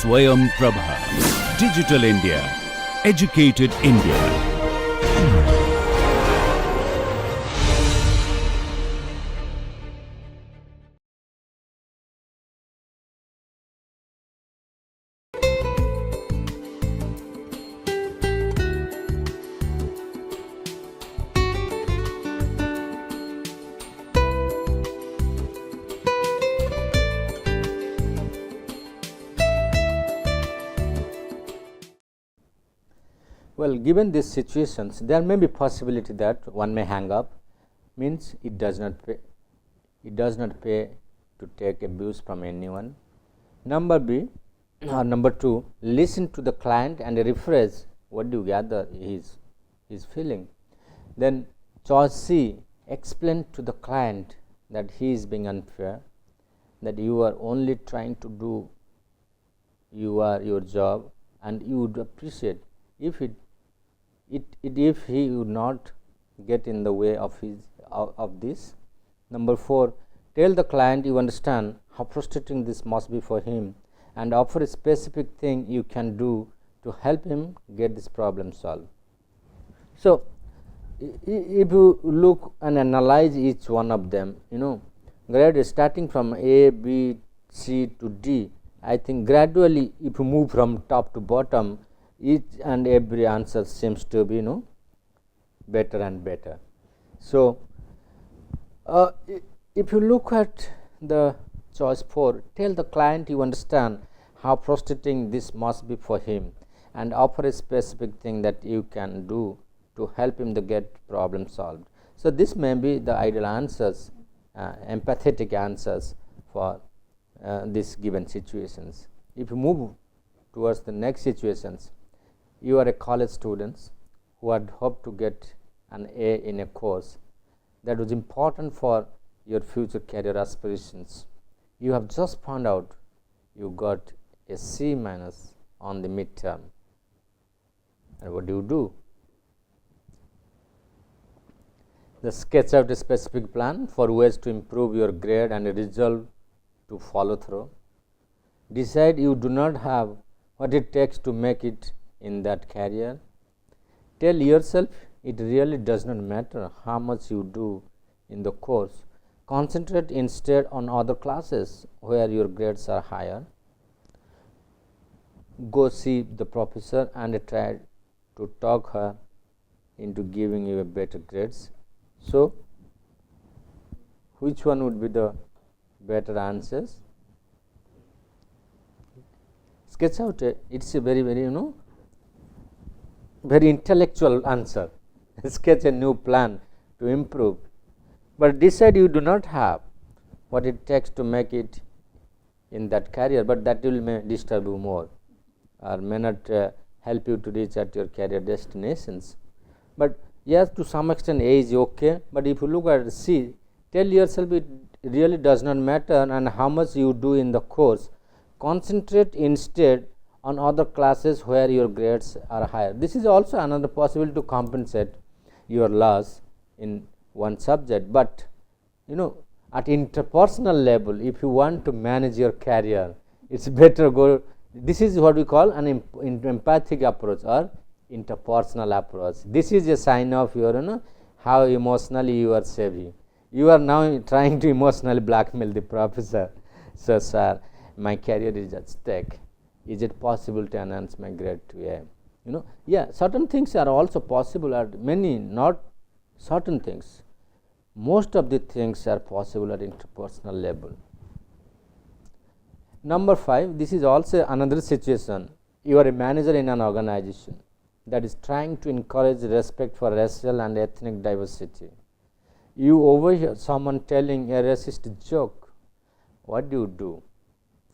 Swayam Prabha. Digital India. Educated India. Well, given these situations, there may be possibility that one may hang up, means it does not pay to take abuse from anyone. Number two, listen to the client and rephrase what you gather is feeling. Then choice C, explain to the client that he is being unfair, that you are only trying to do your job, and you would appreciate if he would not get in the way of this. Number 4, tell the client you understand how frustrating this must be for him and offer a specific thing you can do to help him get this problem solved. So, if you look and analyze each one of them, grade starting from A, B, C to D, I think gradually if you move from top to bottom, each and every answer seems to be better and better. So, if you look at the choice 4, tell the client you understand how frustrating this must be for him and offer a specific thing that you can do to help him to get problem solved. So, this may be the ideal answers, empathetic answers for these given situations. If you move towards the next situations, you are a college student who had hoped to get an A in a course that was important for your future career aspirations. You have just found out you got a C minus on the midterm. And what do? The sketch out a specific plan for ways to improve your grade and resolve to follow through. Decide you do not have what it takes to make it in that career. Tell yourself it really does not matter how much you do in the course. Concentrate instead on other classes where your grades are higher. Go see the professor and try to talk her into giving you a better grades. So, which one would be the better answers? Sketch out it's a very very intellectual answer. Sketch a new plan to improve, but decide you do not have what it takes to make it in that career, but that will may disturb you more or may not help you to reach at your career destinations. But yes, to some extent A is okay, but if you look at C, tell yourself it really does not matter and how much you do in the course. Concentrate instead on other classes where your grades are higher. This is also another possibility to compensate your loss in one subject, but at interpersonal level, if you want to manage your career, it's better go. This is what we call an empathic approach or interpersonal approach. This is a sign of your how emotionally you are savvy. You are now trying to emotionally blackmail the professor. So, sir, my career is at stake. Is it possible to enhance my grade to A? Certain things are also possible, or many not certain things. Most of the things are possible at interpersonal level. Number 5, this is also another situation. You are a manager in an organization that is trying to encourage respect for racial and ethnic diversity. You overhear someone telling a racist joke. What do?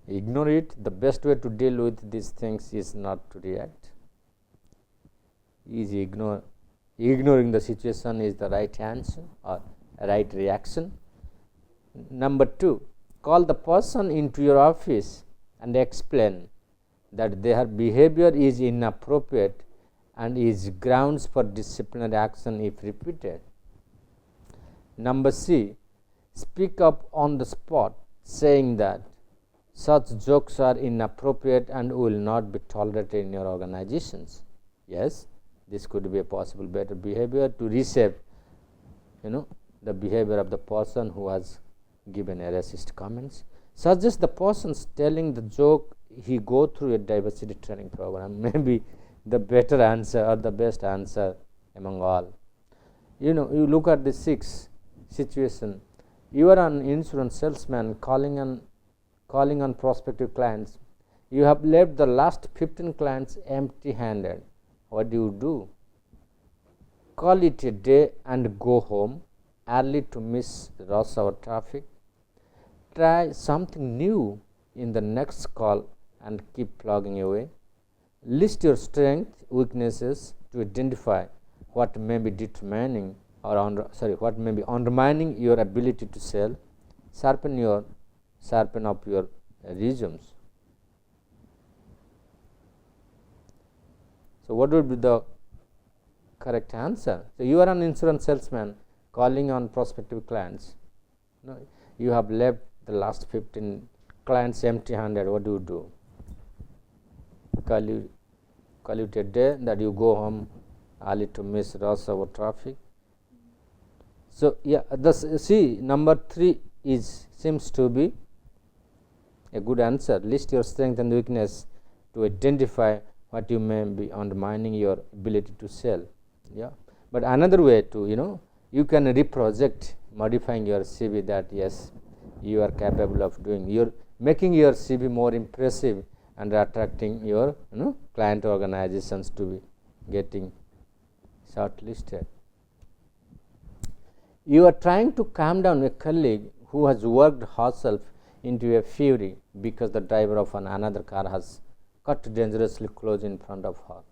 Ignore it. The best way to deal with these things is not to react. Ignoring the situation is the right answer or right reaction. Number 2, call the person into your office and explain that their behavior is inappropriate and is grounds for disciplinary action if repeated. Number C, speak up on the spot saying that such jokes are inappropriate and will not be tolerated in your organizations. Yes, this could be a possible better behavior to reshape the behavior of the person who has given a racist comments. Suggest the persons telling the joke he go through a diversity training program, maybe the better answer or the best answer among all. You look at the 6th situation. You are an insurance salesman calling on prospective clients. You have left the last 15 clients empty-handed. What do? Call it a day and go home early to miss rush hour traffic. Try something new in the next call and keep plugging away. List your strengths, weaknesses to identify what may be determining what may be undermining your ability to sell. Sharpen up your resumes. So what would be the correct answer? So you are an insurance salesman calling on prospective clients. You have left the last 15 clients empty-handed. What do? Call it a day that you go home early to miss rush hour traffic. So number 3 seems to be a good answer. List your strength and weakness to identify what you may be undermining your ability to sell. But another way to you can reproject, modifying your CV, that yes, you are capable of doing. You're making your CV more impressive and attracting your client organizations to be getting shortlisted. You are trying to calm down a colleague who has worked herself into a fury because the driver of another car has cut dangerously close in front of her.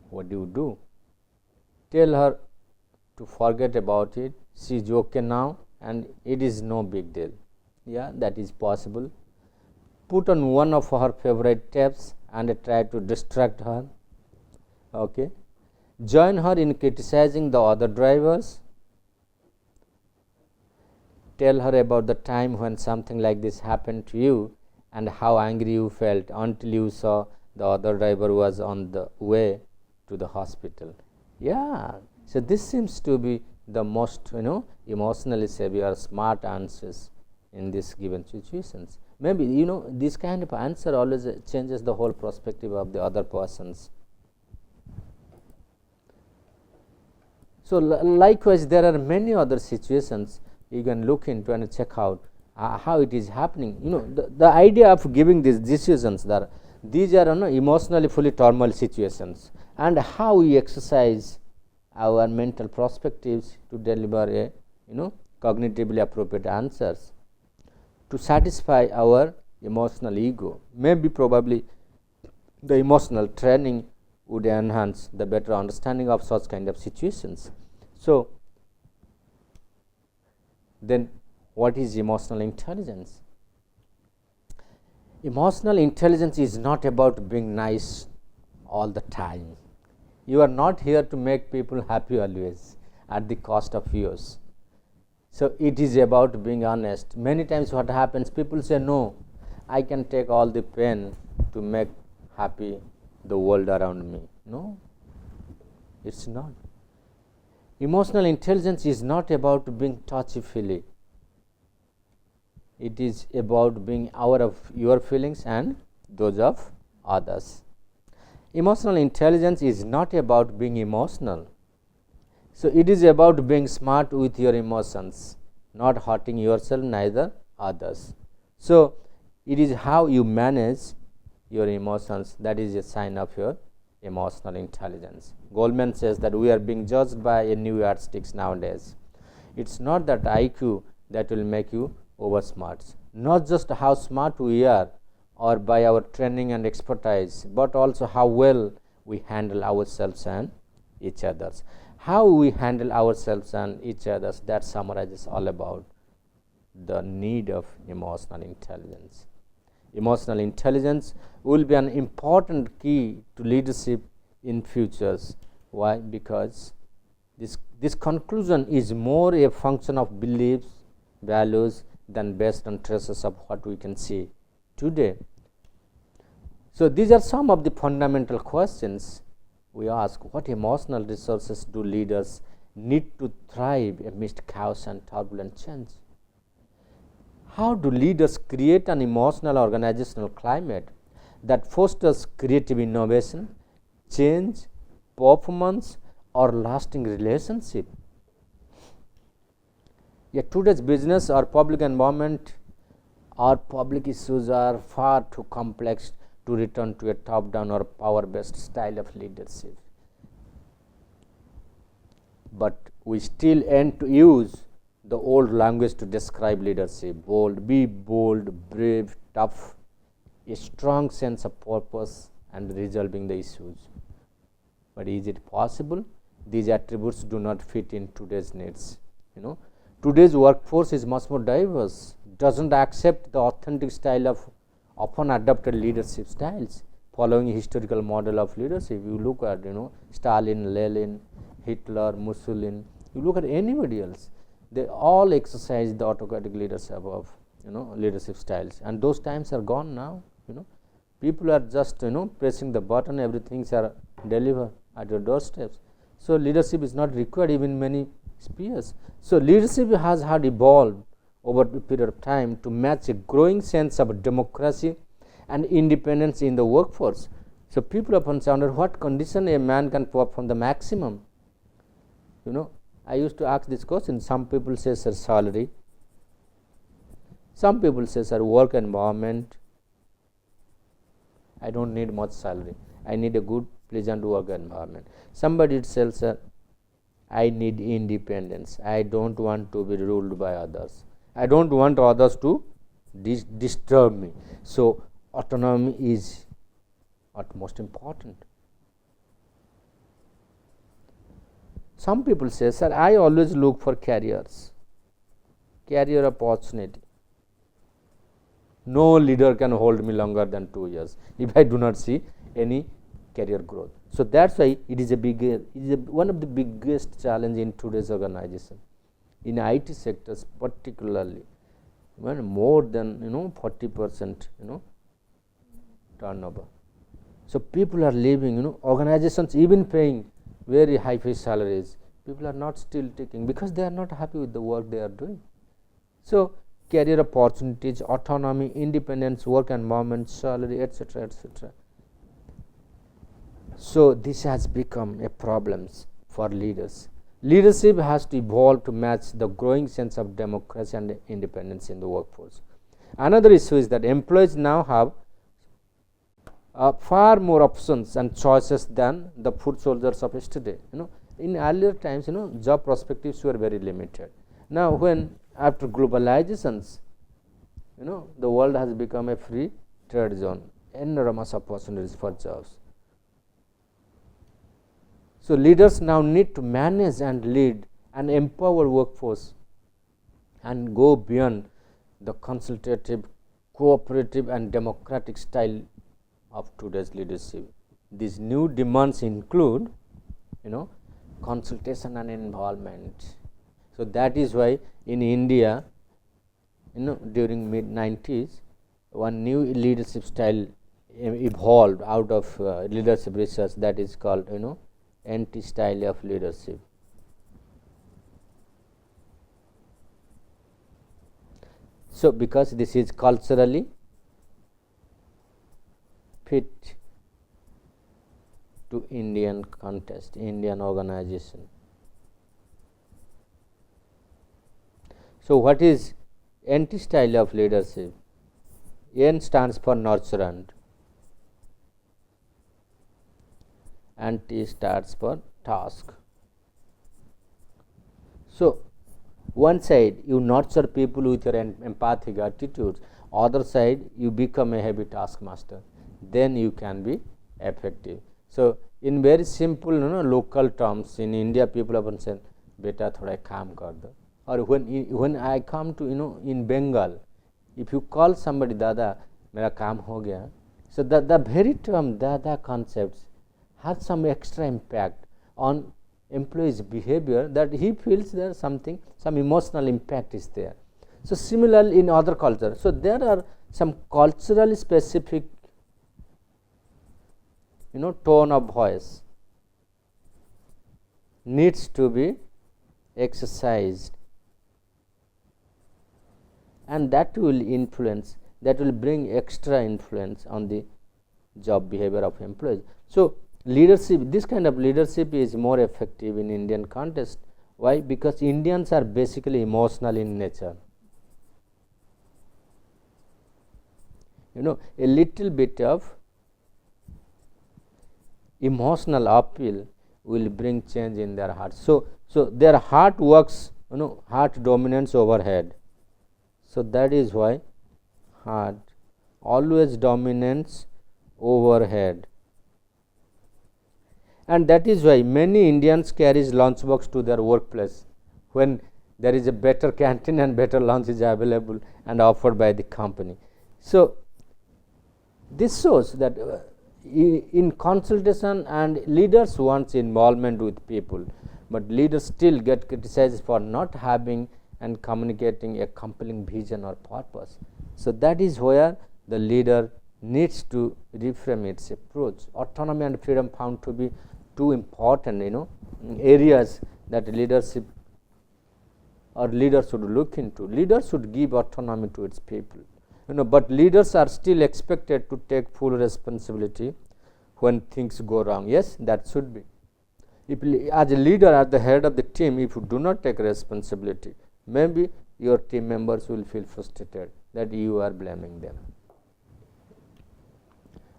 What do? Tell her to forget about it. She is okay now and it is no big deal. That is possible. Put on one of her favorite tapes and try to distract her. Join her in criticizing the other drivers. Tell her about the time when something like this happened to you and how angry you felt until you saw the other driver was on the way to the hospital. So this seems to be the most emotionally savvy or smart answers in this given situations. Maybe this kind of answer always changes the whole perspective of the other persons. So likewise, there are many other situations you can look into and check out how it is happening. The idea of giving these decisions, these are emotionally fully turmoil situations, and how we exercise our mental perspectives to deliver a cognitively appropriate answers to satisfy our emotional ego. Probably the emotional training would enhance the better understanding of such kind of situations. So then what is emotional intelligence? Emotional intelligence is not about being nice all the time. You are not here to make people happy always at the cost of yours. So it is about being honest. Many times what happens, people say, no, I can take all the pain to make happy the world around me. No, it's not. Emotional intelligence is not about being touchy-feely. It is about being aware of your feelings and those of others. Emotional intelligence is not about being emotional. So it is about being smart with your emotions, not hurting yourself, neither others. So it is how you manage your emotions that is a sign of your emotional intelligence. Goldman says that we are being judged by a new yardsticks nowadays. It's not that IQ that will make you over smart, not just how smart we are or by our training and expertise, but also how well we handle ourselves and each others. How we handle ourselves and each others, that summarizes all about the need of emotional intelligence. Emotional intelligence will be an important key to leadership in futures. Why? Because this conclusion is more a function of beliefs, values than based on traces of what we can see today. So, these are some of the fundamental questions we ask. What emotional resources do leaders need to thrive amidst chaos and turbulent change? How do leaders create an emotional organizational climate that fosters creative innovation, change, performance, or lasting relationship? Yet today's business or public environment or public issues are far too complex to return to a top-down or power-based style of leadership. But we still end to use the old language to describe leadership: bold, be bold, brave, tough, a strong sense of purpose and resolving the issues. But is it possible? These attributes do not fit in today's needs. Today's workforce is much more diverse, doesn't accept the authentic style of often adopted leadership styles following historical model of leadership. You look at Stalin, Lenin, Hitler, Mussolini, you look at anybody else, they all exercise the autocratic leadership of leadership styles, and those times are gone now. People are just pressing the button, everything are delivered at your doorsteps. So leadership is not required even in many spheres. So leadership has had evolved over a period of time to match a growing sense of democracy and independence in the workforce. So people often wonder what condition a man can perform the maximum. I used to ask this question. Some people say, sir, salary. Some people say, sir, work environment. I don't need much salary. I need a good, pleasant work environment. Somebody says, sir, I need independence. I don't want to be ruled by others. I don't want others to disturb me. So autonomy is utmost important. Some people say, sir, I always look for career opportunity. No leader can hold me longer than 2 years if I do not see any career growth. So that's why it is one of the biggest challenge in today's organization. In IT sectors particularly, more than 40% turnover. So people are leaving, organizations even paying very high salaries, people are not still taking because they are not happy with the work they are doing. So career opportunities, autonomy, independence, work environment, salary, etc., etc. So this has become a problem for leaders. Leadership has to evolve to match the growing sense of democracy and independence in the workforce. Another issue is that employees now have far more options and choices than the foot soldiers of yesterday. In earlier times, job perspectives were very limited. Now, when after globalizations, the world has become a free trade zone, enormous opportunities for jobs. So leaders now need to manage and lead an empowered workforce and go beyond the consultative, cooperative, and democratic style of today's leadership. These new demands include, consultation and involvement. So that is why in India, during mid-90s, one new leadership style evolved out of leadership research, that is called, anti-style of leadership. So because this is culturally fit to Indian context, Indian organization. So what is anti-style of leadership? N stands for nurturant, and T stands for task. So one side you nurture people with your empathic attitudes, other side you become a heavy taskmaster, then you can be effective. So in very simple local terms, in India people often say, beta thoda kaam kar do. Or when I come to in Bengal, if you call somebody dada mera kaam ho gaya, so the very term dada concepts has some extra impact on employee's behavior, that he feels there some emotional impact is there. So similarly in other cultures, so there are some culturally specific tone of voice needs to be exercised, and that will influence, that will bring extra influence on the job behavior of employees. So leadership, this kind of leadership is more effective in Indian context. Why? Because Indians are basically emotional in nature. A little bit of emotional appeal will bring change in their hearts. So their heart works, heart dominates over head. So that is why heart always dominates over head, and that is why many Indians carries lunchbox to their workplace when there is a better canteen and better lunch is available and offered by the company. So this shows that in consultation, and leaders want involvement with people, but leaders still get criticized for not having and communicating a compelling vision or purpose. So that is where the leader needs to reframe its approach. Autonomy and freedom found to be two important areas that leadership or leaders should look into. Leaders should give autonomy to its people, but leaders are still expected to take full responsibility when things go wrong. Yes, that should be. If as a leader at the head of the team, if you do not take responsibility, maybe your team members will feel frustrated that you are blaming them.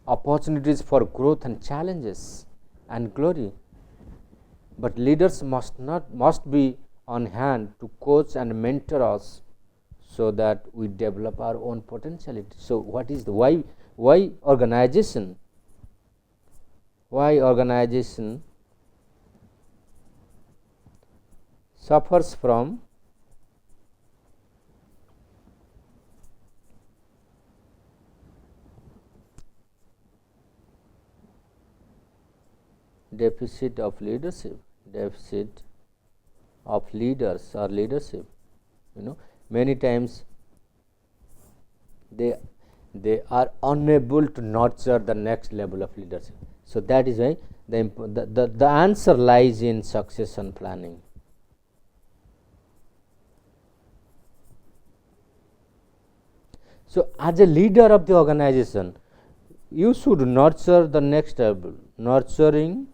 Opportunities for growth and challenges and glory, but leaders must be on hand to coach and mentor us so that we develop our own potentiality. So what is the why organization suffers from deficit of leadership, deficit of leaders or leadership. Many times they are unable to nurture the next level of leadership. So that is why the answer lies in succession planning. So as a leader of the organization, you should nurture the next level. Nurturing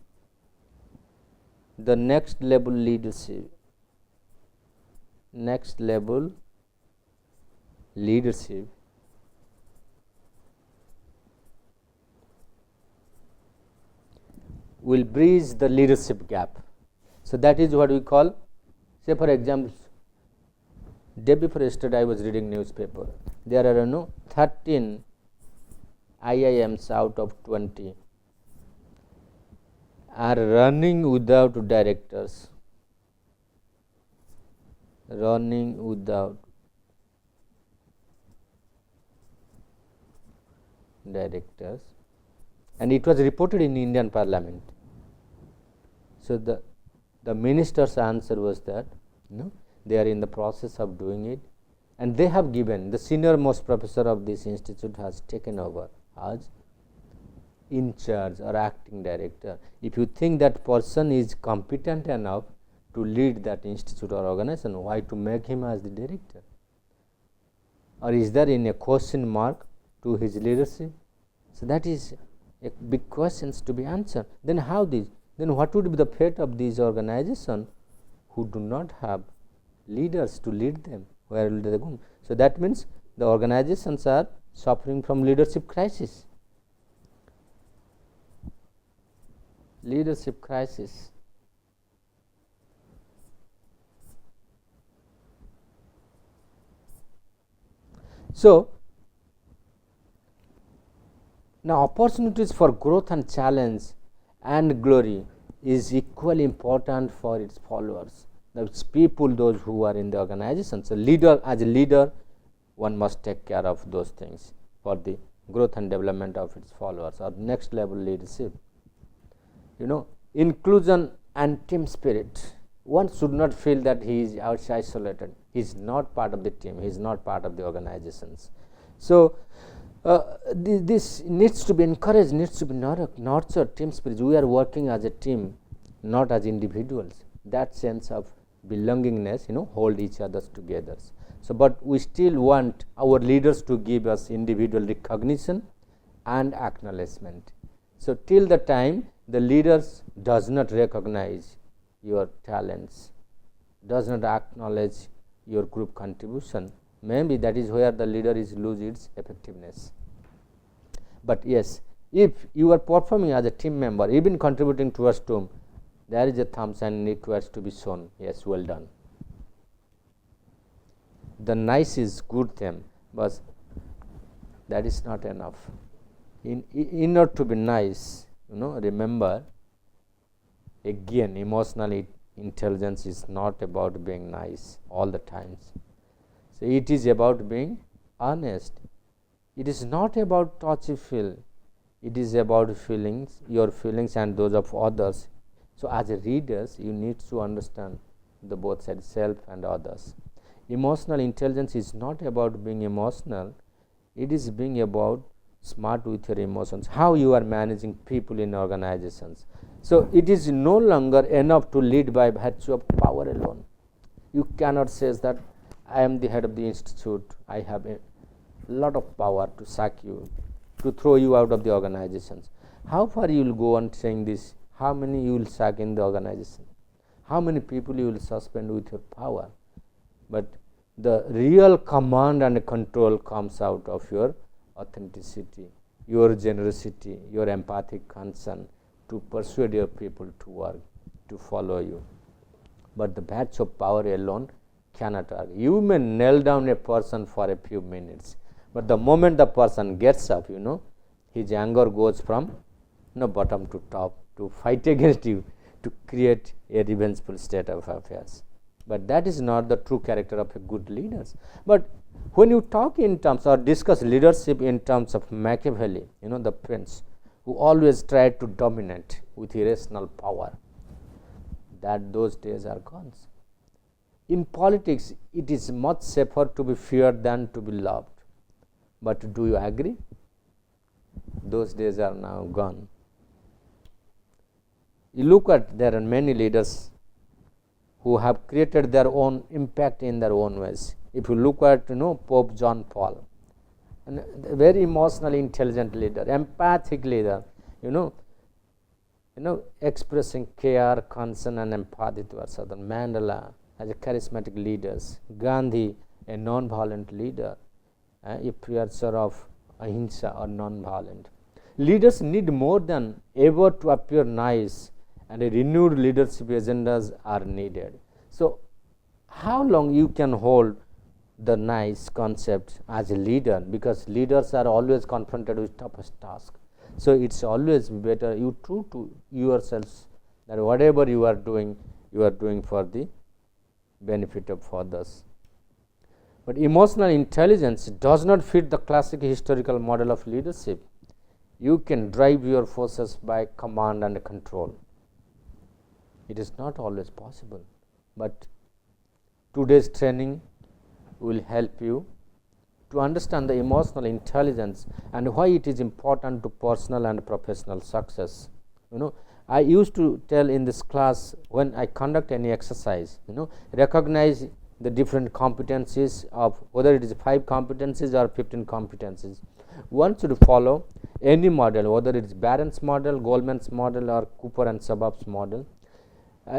the next level leadership, will bridge the leadership gap. So that is what we call, say for example, day before yesterday I was reading newspaper. There are 13 IIMs out of 20 are running without directors. And it was reported in Indian Parliament. So the minister's answer was that they are in the process of doing it, and they have given, the senior most professor of this institute has taken over as in charge or acting director. If you think that person is competent enough to lead that institute or organization, why to make him as the director? Or is there in a question mark to his leadership? So that is a big questions to be answered. Then how this? Then what would be the fate of these organizations who do not have leaders to lead them? Where will they go? So that means the organizations are suffering from leadership crisis. So now opportunities for growth and challenge and glory is equally important for its followers. Those people, those who are in the organization. So as a leader, one must take care of those things for the growth and development of its followers or next level leadership. Inclusion and team spirit. One should not feel that he is isolated. He is not part of the team, he is not part of the organizations. So this needs to be encouraged, needs to be nurtured, team spirit. We are working as a team, not as individuals. That sense of belongingness, hold each other together. So, but we still want our leaders to give us individual recognition and acknowledgement. So, till the time the leaders does not recognize your talents, does not acknowledge your group contribution, maybe that is where the leader is lose its effectiveness. But yes, if you are performing as a team member, even contributing towards team, there is a thumb sign requires to be shown. Yes, well done. The nice is good thing, but that is not enough. In order to be nice, remember again, emotional intelligence is not about being nice all the times. So it is about being honest. It is not about touchy feel. It is about feelings, your feelings and those of others. So as a readers, you need to understand the both sides, self and others. Emotional intelligence is not about being emotional. It is being about smart with your emotions, how you are managing people in organizations. So it is no longer enough to lead by virtue of power alone. You cannot say that I am the head of the institute, I have a lot of power to sack you, to throw you out of the organizations. How far you will go on saying this? How many you will sack in the organization? How many people you will suspend with your power? But the real command and control comes out of your authenticity, your generosity, your empathic concern to persuade your people to work, to follow you. But the badge of power alone cannot argue. You may nail down a person for a few minutes, but the moment the person gets up, his anger goes from bottom to top to fight against you, to create a revengeful state of affairs. But that is not the true character of a good leader. But when you talk in terms or discuss leadership in terms of Machiavelli, the prince who always tried to dominate with irrational power, that those days are gone. In politics, it is much safer to be feared than to be loved. But do you agree? Those days are now gone. You look at, there are many leaders who have created their own impact in their own ways. If you look at Pope John Paul, a very emotionally intelligent leader, empathic leader, expressing care, concern and empathy towards others. Mandela as a charismatic leader, Gandhi a non-violent leader, a preacher of ahimsa or non-violent. Leaders need more than ever to appear nice, and a renewed leadership agendas are needed. So how long you can hold the nice concept as a leader, because leaders are always confronted with toughest task. So it's always better you true to yourselves that whatever you are doing for the benefit of others. But emotional intelligence does not fit the classic historical model of leadership. You can drive your forces by command and control. It is not always possible, but today's training will help you to understand the emotional intelligence and why it is important to personal and professional success. I used to tell in this class, when I conduct any exercise, recognize the different competencies of whether it is 5 competencies or 15 competencies. One should follow any model, whether it is Barron's model, Goldman's model or Cooper and Sabab's model.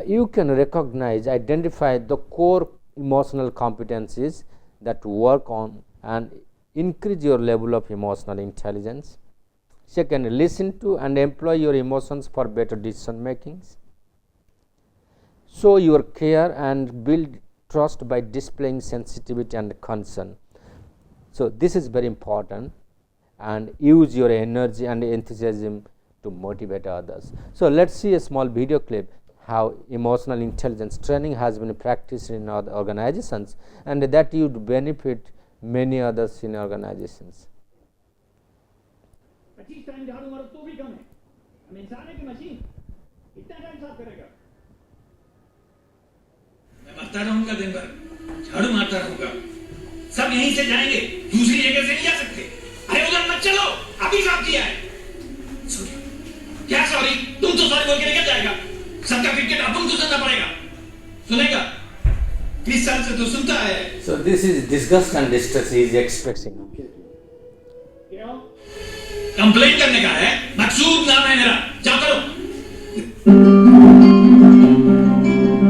You can recognize, identify the core emotional competencies that work on and increase your level of emotional intelligence. Second, listen to and employ your emotions for better decision makings. Show your care and build trust by displaying sensitivity and concern. So this is very important, and use your energy and enthusiasm to motivate others. So let's see a small video clip how emotional intelligence training has been practiced in other organizations, and that would benefit many others in organizations. 25 time झाड़ू मारो तो भी कम है। हम इंसान है कि machine? इतना टाइम साफ करेगा? मैं मरता रहूंगा दिन भर, झाड़ू मारता रहूंगा, सब यहीं से जाएंगे, दूसरी जगह से नहीं जा सकते। अरे उधर मत चलो, अभी साफ किया है। सॉरी। क्या सॉरी? तुम तो सॉरी बोल के निकल जाएगा, सबका क्रिकेट अब तुमको सुनना पड़ेगा। सुनेगा? 20 साल से तो सुनता है। So this is disgust and distress he is expressing. क्यों? कंप्लेन करने का है, मकसूद नाम है मेरा, जाओ करो।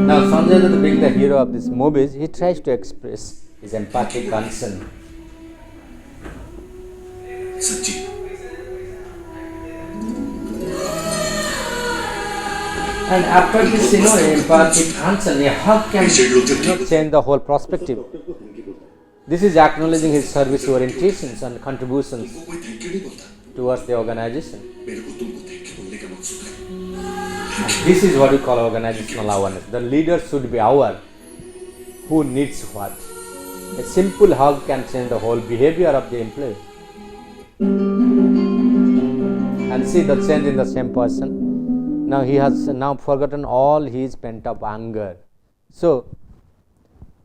Now Sanjay Dutt, being the hero of this movies, he tries to express his empathic concern. सच्ची। And after this, empathic concern, how can change the whole perspective? This is acknowledging his service orientations and contributions कोई thank you नहीं बोलता। towards the organization. मेरे को तुमको thank you बोलने का मकसूद है। And this is what we call organizational awareness. The leader should be aware who needs what. A simple hug can change the whole behavior of the employee. And see the change in the same person. Now he has now forgotten all his pent up anger. So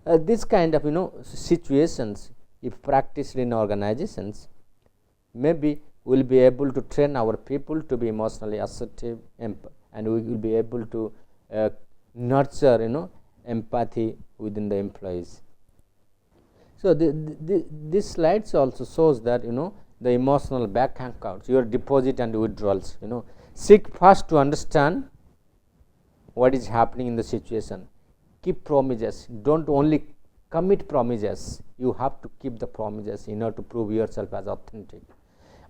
this kind of situations, if practiced in organizations, maybe we will be able to train our people to be emotionally assertive, and we will be able to nurture empathy within the employees. So this slides also shows that the emotional bank accounts, your deposit and withdrawals. Seek first to understand what is happening in the situation. Keep promises. Don't only commit promises. You have to keep the promises in order to prove yourself as authentic.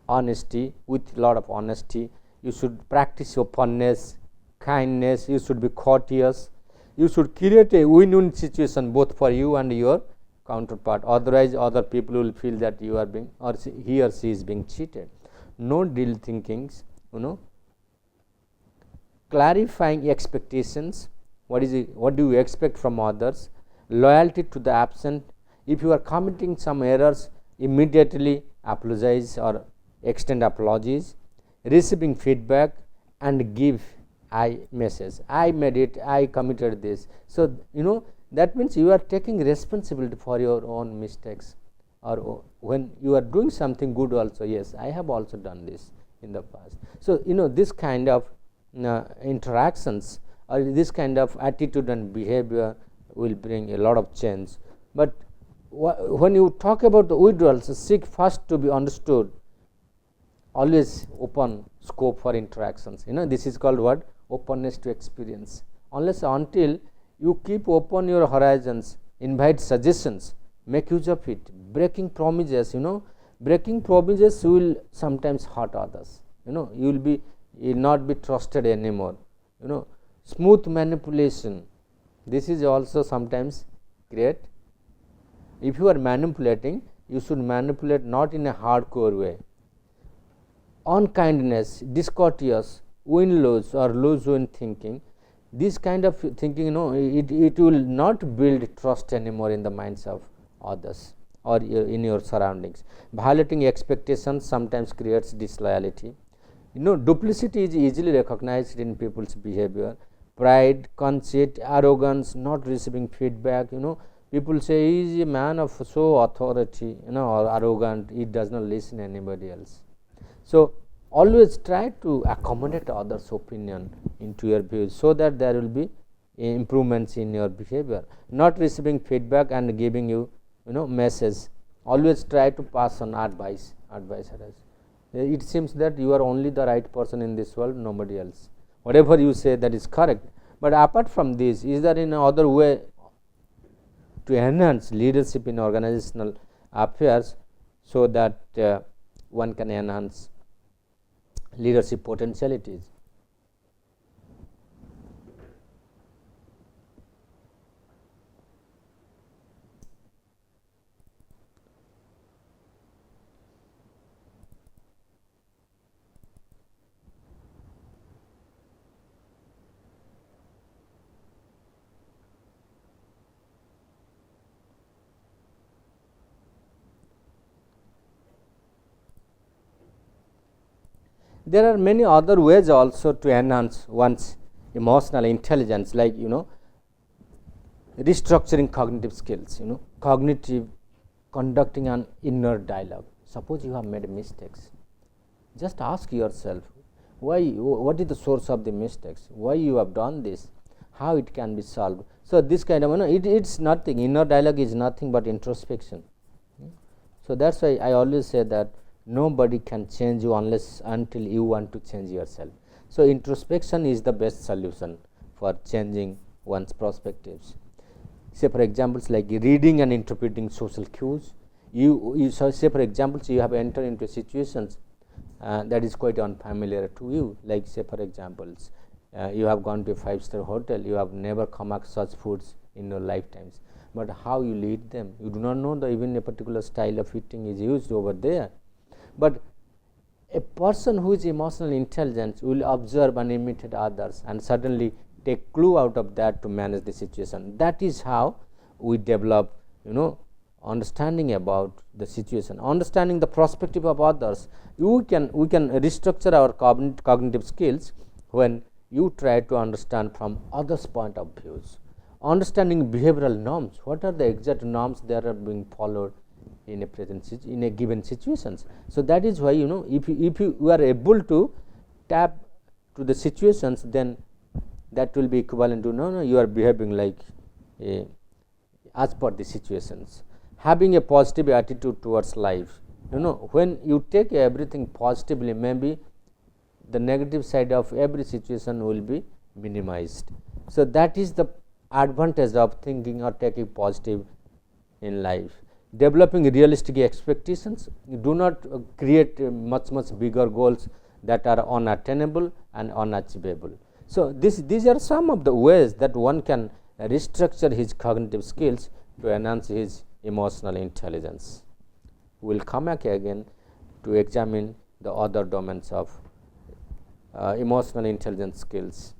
Honesty, with a lot of honesty. You should practice openness, kindness. You should be courteous. You should create a win-win situation both for you and your counterpart. Otherwise, other people will feel that you are being, or he or she is being cheated. No deal thinkings. Clarifying expectations. What do you expect from others? Loyalty to the absent. If you are committing some errors, immediately apologize or extend apologies. Receiving feedback and give I message. I made it, I committed this. So that means you are taking responsibility for your own mistakes. Or when you are doing something good also, yes, I have also done this in the past. So this kind of interactions or this kind of attitude and behavior will bring a lot of change. But when you talk about the withdrawals, seek first to be understood. Always open scope for interactions. This is called what? Openness to experience. Unless until you keep open your horizons, invite suggestions, make use of it. Breaking promises, breaking promises will sometimes hurt others. You will not be trusted anymore. Smooth manipulation, this is also sometimes great. If you are manipulating, you should manipulate not in a hardcore way. Unkindness, discourteous, win-lose or lose-win thinking, this kind of thinking, it will not build trust anymore in the minds of others or in your surroundings. Violating expectations sometimes creates disloyalty. Duplicity is easily recognized in people's behavior. Pride, conceit, arrogance, not receiving feedback. People say he is a man of so authority, or arrogant. He does not listen to anybody else. So always try to accommodate others' opinion into your views, so that there will be improvements in your behavior. Not receiving feedback and giving you message. Always try to pass on advice. It seems that you are only the right person in this world, nobody else. Whatever you say, that is correct. But apart from this, is there in another way to enhance leadership in organizational affairs, so that one can enhance leadership potentialities? There are many other ways also to enhance one's emotional intelligence, like restructuring cognitive skills, cognitive conducting an inner dialogue. Suppose you have made mistakes, just ask yourself why, what is the source of the mistakes, why you have done this, how it can be solved. So this kind of, it's nothing, inner dialogue is nothing but introspection. So that's why I always say that nobody can change you until you want to change yourself. So introspection is the best solution for changing one's perspectives. Say for examples like reading and interpreting social cues. You say for examples, you have entered into situations that is quite unfamiliar to you. Like say for examples, you have gone to a 5-star hotel, you have never come across such foods in your lifetimes, but how you eat them, you do not know that even a particular style of eating is used over there. But a person who is emotional intelligence will observe and imitate others and suddenly take clue out of that to manage the situation. That is how we develop, understanding about the situation, understanding the perspective of others. We can restructure our cognitive skills when you try to understand from others' point of views. Understanding behavioral norms, what are the exact norms that are being followed in a given situations. So that is why, if you are able to tap to the situations, then that will be equivalent to no, you are behaving like as per the situations. Having a positive attitude towards life, when you take everything positively, maybe the negative side of every situation will be minimized. So that is the advantage of thinking or taking positive in life. Developing realistic expectations. You do not create much bigger goals that are unattainable and unachievable. So these are some of the ways that one can restructure his cognitive skills to enhance his emotional intelligence. We will come back again to examine the other domains of emotional intelligence skills.